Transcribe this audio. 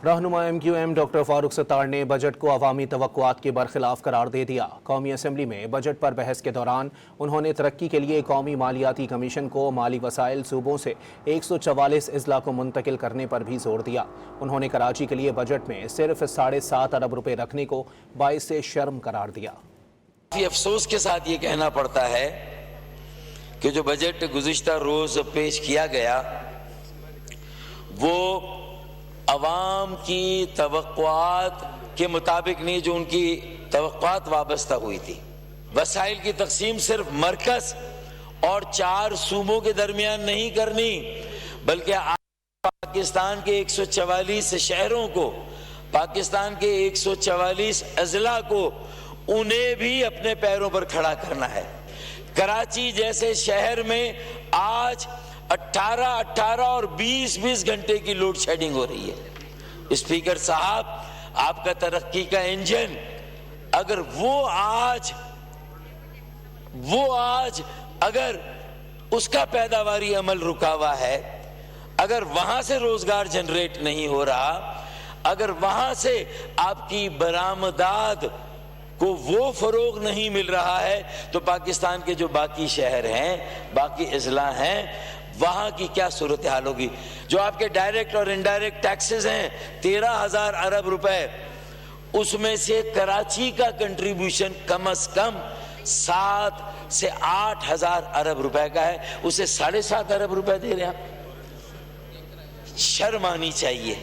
رہنما MQM doctor Farooq Sattar نے budget کو عوامی توقعات کے برخلاف قرار دے دیا۔ قومی اسمبلی میں بجٹ پر بحث کے دوران انہوں نے ترقی کے لیے قومی مالیاتی کمیشن کو مالی وسائل صوبوں سے 144 اضلاع کو منتقل کرنے پر بھی زور دیا۔ انہوں نے کراچی کے لیے بجٹ میں صرف 7.5 ارب روپے رکھنے کو باعث شرم قرار دیا۔ افسوس کے ساتھ یہ کہنا پڑتا ہے کہ جو بجٹ گزشتہ روز پیش کیا گیا وہ عوام کی توقعات کے مطابق نہیں، جو ان کی توقعات وابستہ ہوئی تھی۔ وسائل کی تقسیم صرف مرکز اور 4 صوبوں کے درمیان نہیں کرنی، بلکہ پاکستان کے 144 شہروں کو، پاکستان کے 144 اضلاع کو، انہیں بھی اپنے پیروں پر کھڑا کرنا ہے۔ کراچی جیسے شہر میں آج 18 اور 20 گھنٹے کی لوڈ شیڈنگ ہو رہی ہے۔ اسپیکر صاحب، آپ کا ترقی کا انجن اگر وہ آج اگر اس کا پیداواری عمل رکا ہوا ہے، اگر وہاں سے روزگار جنریٹ نہیں ہو رہا، اگر وہاں سے آپ کی برآمدات کو وہ فروغ نہیں مل رہا ہے، تو پاکستان کے جو باقی شہر ہیں، باقی اضلاع ہیں، وہاں کی کیا صورتحال ہوگی؟ جو آپ کے ڈائریکٹ اور انڈائریکٹ ٹیکسز ہیں 13,000 ارب روپے، اس میں سے کراچی کا کنٹریبیوشن کم از کم 7 سے 8 ہزار ارب روپے کا ہے، اسے 7.5 ارب روپے دے رہے ہیں۔ شرم آنی چاہیے۔